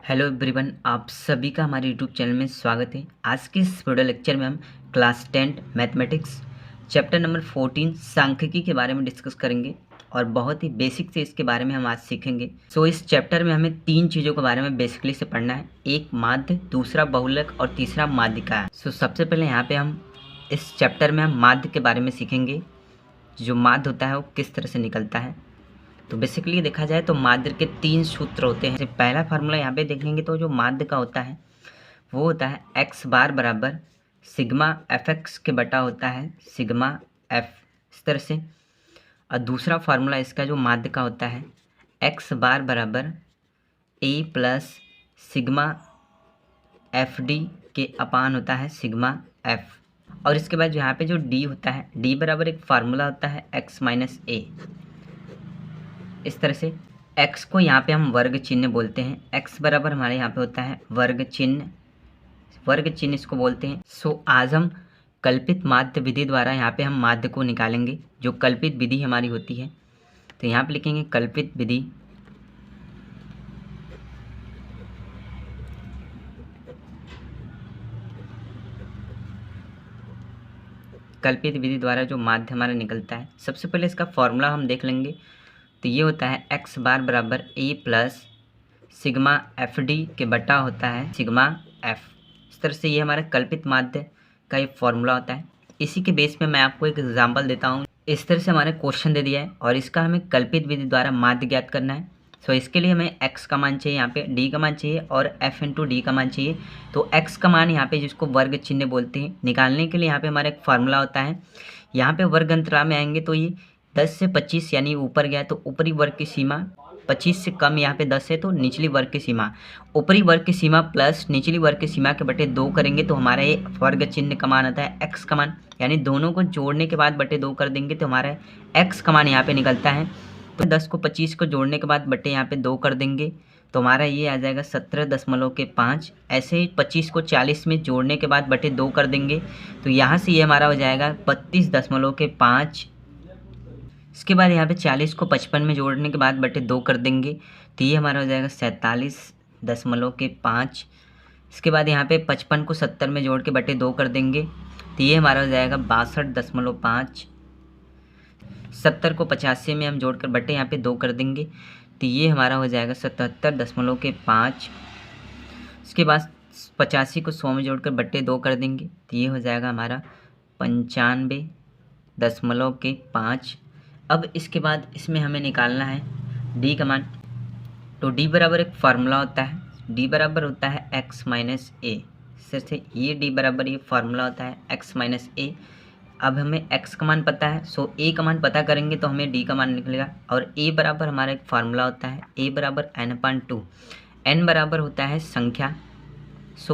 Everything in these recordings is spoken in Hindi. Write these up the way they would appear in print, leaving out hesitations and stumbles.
हेलो एवरीवन, आप सभी का हमारे यूट्यूब चैनल में स्वागत है। आज के इस वीडियो लेक्चर में हम क्लास 10 मैथमेटिक्स चैप्टर नंबर 14 सांख्यिकी के बारे में डिस्कस करेंगे और बहुत ही बेसिक से इसके बारे में हम आज सीखेंगे। इस चैप्टर में हमें तीन चीज़ों के बारे में बेसिकली से पढ़ना है। एक माध्य, दूसरा बहुलक और तीसरा माध्यिका है। सबसे पहले यहाँ पे हम इस चैप्टर में हम माध्य के बारे में सीखेंगे। जो माध्य होता है वो किस तरह से निकलता है। तो बेसिकली देखा जाए तो माध्य के तीन सूत्र होते हैं। पहला फार्मूला यहाँ पे देखेंगे तो जो माध्य का होता है वो होता है x बार बराबर सिग्मा एफ एक्स के बटा होता है सिग्मा एफ, इस तरह से। और दूसरा फार्मूला इसका जो माध्य का होता है x बार बराबर a plus sigma F D के अपान होता है सिग्मा एफ। और इसके बाद यहाँ पे जो d होता है, d बराबर एक फार्मूला होता है x माइनस ए। इस तरह से x को यहाँ पे हम वर्ग चिन्ह बोलते हैं। x बराबर हमारे यहाँ पे होता है वर्ग चिन्ह इसको बोलते हैं। आज हम कल्पित माध्य विधि द्वारा यहाँ पे हम माध्य को निकालेंगे। जो कल्पित विधि हमारी होती है तो यहाँ पे लिखेंगे कल्पित विधि। कल्पित विधि द्वारा जो माध्य हमारा निकलता है, सबसे पहले इसका फॉर्मूला हम देख लेंगे। तो ये होता है x बार बराबर a plus sigma F D के बटा होता है सिग्मा एफ। इस तरह से ये हमारा कल्पित माध्य का ये फॉर्मूला होता है। इसी के बेस पे मैं आपको एक एग्जांपल देता हूँ। इस तरह से हमारे क्वेश्चन दे दिया है और इसका हमें कल्पित विधि द्वारा माध्य ज्ञात करना है। इसके लिए हमें x का मान चाहिए, यहाँ पे d का मान चाहिए और f इंटू डी का मान चाहिए। तो x का मान यहाँ पे जिसको वर्ग चिन्ह बोलते हैं, निकालने के लिए यहाँ पे हमारा एक फार्मूला होता है। यहाँ पे वर्ग अंतराल में आएंगे तो ये 10 से 25 यानी ऊपर गया तो ऊपरी वर्ग की सीमा, 25 से कम यहाँ पे 10 है तो निचली वर्ग की सीमा, ऊपरी वर्ग की सीमा प्लस निचली वर्ग की सीमा के बटे 2 करेंगे तो हमारा ये वर्ग चिन्ह का मान आता है x का मान। यानी दोनों को जोड़ने के बाद बटे 2 कर देंगे तो हमारा x का मान यहाँ पे निकलता है। तो 10 को 25 को जोड़ने के बाद बटे यहाँ पे 2 कर देंगे तो हमारा ये आ जाएगा 17.5। ऐसे ही 25 को 40 में जोड़ने के बाद बटे 2 कर देंगे तो यहाँ से ये हमारा हो जाएगा 32.5। इसके बाद यहाँ पे 40 को 55 में जोड़ने के बाद बटे 2 कर देंगे तो ये हमारा हो जाएगा 47.5। इसके बाद यहाँ पे 55 को 70 में जोड़ के बटे 2 कर देंगे तो ये हमारा हो जाएगा 62.5। 70 को 85 में हम जोड़कर बटे यहाँ पे 2 कर देंगे तो ये हमारा हो जाएगा 77.5। इसके बाद 85 को 100 में जोड़कर बटे 2 कर देंगे तो ये हो जाएगा हमारा 95.5। अब इसके बाद इसमें हमें निकालना है d का मान। तो d बराबर एक फार्मूला होता है, d बराबर होता है x माइनस ए। से ये d बराबर ये फार्मूला होता है x माइनस ए। अब हमें x का मान पता है, a का मान पता करेंगे तो हमें d का मान निकलेगा। और a बराबर हमारा एक फार्मूला होता है a बराबर n/2। n बराबर होता है संख्या,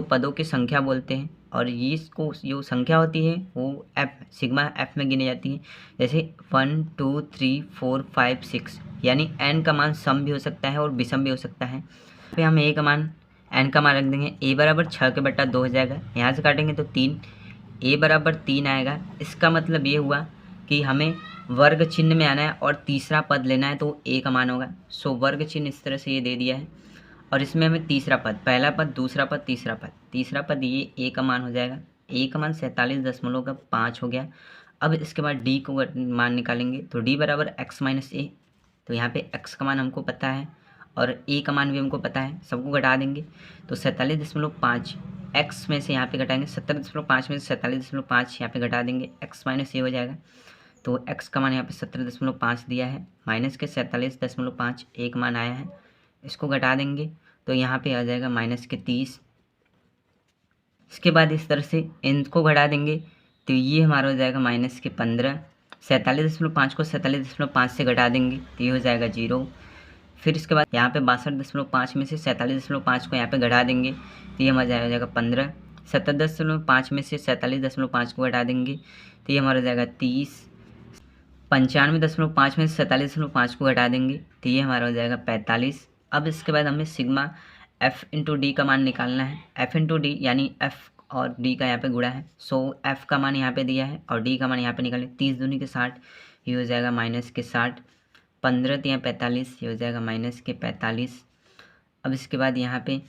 पदों की संख्या बोलते हैं। और ये इसको जो संख्या होती है वो f सिग्मा f में गिनी जाती है। जैसे 1 2 3 4 5 6 यानी n का मान सम भी हो सकता है और विषम भी हो सकता है। फिर हम a का मान n का मान रख देंगे। a बराबर 6 के बटा 2 हो जाएगा, यहाँ से काटेंगे तो 3, a बराबर 3 आएगा। इसका मतलब ये हुआ कि हमें वर्ग चिन्ह में आना है और तीसरा पद लेना है तो a का मान होगा। वर्ग चिन्ह इस तरह से ये दे दिया है और इसमें हमें तीसरा पद, पहला पद, दूसरा पद, तीसरा पद ये a का मान हो जाएगा। a का मान 47.5 हो गया। अब इसके बाद d को मान निकालेंगे तो d बराबर x माइनस ए। तो यहाँ पे x का मान हमको पता है और a का मान भी हमको पता है, सबको घटा देंगे तो 47.5 x में से यहाँ पे घटाएंगे, 17.5 में से 47.5 यहाँ पे घटा देंगे, x माइनस ए हो जाएगा। तो x का मान यहाँ पे 17.5 दिया है, माइनस के 47.5 एक मान आया है, इसको घटा देंगे तो यहाँ पे आ जाएगा माइनस के 30। इसके बाद इस तरह से इनको घटा देंगे तो ये हमारा हो जाएगा माइनस के 15। 47.5 को 47.5 से घटा देंगे तो ये हो जाएगा 0। फिर इसके बाद यहाँ पे 62.5 में से 47.5 को यहाँ पे घटा देंगे तो ये हमारा हो जाएगा 15। 70.5 में से 47.5 को घटा देंगे तो ये हमारा हो जाएगा 30। 95.5 में से 47.5 को घटा देंगे तो ये हमारा हो जाएगा 45। अब इसके बाद हमें सिग्मा f इंटू डी का मान निकालना है। f इंटू डी यानी f और d का यहाँ पे गुणा है। f का मान यहाँ पे दिया है और d का मान यहाँ पे निकालें। 30 दूनी के 60, ये हो जाएगा माइनस के 60। 15 तिया 45, ये हो जाएगा माइनस के 45। अब इसके बाद यहाँ पे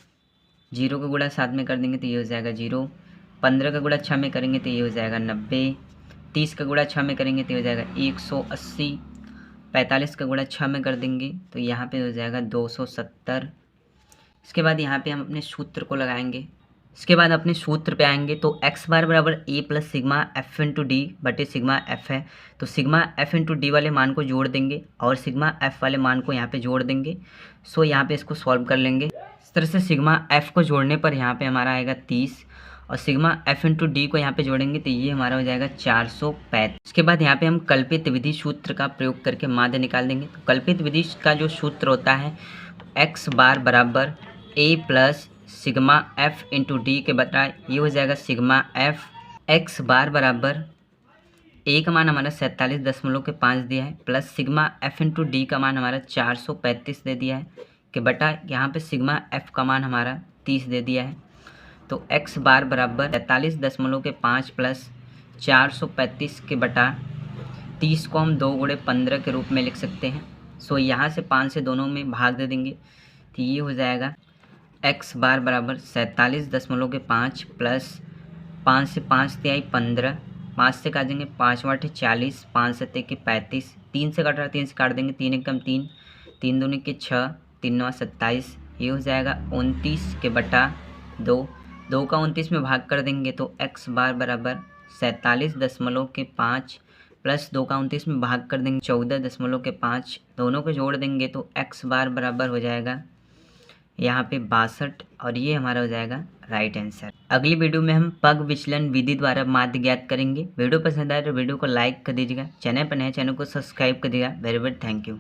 0 का गुणा 7 में कर देंगे तो ये हो जाएगा 0। 15 का गुणा 6 में करेंगे तो ये हो जाएगा 90। 30 का गुणा 6 में करेंगे तो ये हो जाएगा 180। 45 का गुणा 6 में कर देंगे तो यहाँ पे हो जाएगा 270। इसके बाद यहाँ पे हम अपने सूत्र को लगाएंगे। इसके बाद अपने सूत्र पे आएंगे तो x बार बराबर a plus sigma F into D बटे सिग्मा एफ है, तो सिग्मा एफ इंटू डी वाले मान को जोड़ देंगे और सिग्मा एफ वाले मान को यहाँ पे जोड़ देंगे। सो यहाँ पे इसको सॉल्व कर लेंगे। इस तरह से सिग्मा एफ को जोड़ने पर यहाँ पे हमारा आएगा 30 और सिग्मा एफ इंटू डी को यहाँ पे जोड़ेंगे तो ये हमारा हो जाएगा 435। इसके बाद यहाँ पे हम कल्पित विधि सूत्र का प्रयोग करके माध्य निकाल देंगे। तो कल्पित विधि का जो सूत्र होता है x बार बराबर a plus sigma F into D के बजाय ये हो जाएगा सिग्मा एफ। x बार बराबर a का मान हमारा 47.5 दिया है plus sigma F into D का मान हमारा 435 दे दिया है कि बटा यहाँ पे सिग्मा एफ का मान हमारा 30 दे दिया है। तो x बार बराबर 47.5 प्लस 435 के बटा 30 को हम 2 गुणे 15 के रूप में लिख सकते हैं। सो यहाँ से 5 से दोनों में भाग दे देंगे तो ये हो जाएगा x बार बराबर 47.5 प्लस 5 से 5 तिहाई 15, 5 से काट देंगे 5 वाटे 40, 5 सत्ते के 35, 3 से काट रहा 3 से काट देंगे 3 एकम 3, 3 दूनी के 6, 3 9 27, ये हो जाएगा 29 के बटा 2, 2 का 29 में भाग कर देंगे तो x बार बराबर 47.5 प्लस 2 का 29 में भाग कर देंगे 14.5, दोनों को जोड़ देंगे तो x बार बराबर हो जाएगा यहाँ पे 62 और ये हमारा हो जाएगा राइट आंसर। अगली वीडियो में हम पग विचलन विधि द्वारा माध्य ज्ञात करेंगे। वीडियो पसंद आए तो वीडियो को लाइक कर दीजिएगा, चैनल पर नए चैनल को सब्सक्राइब कर दीजिएगा। Very very thank you.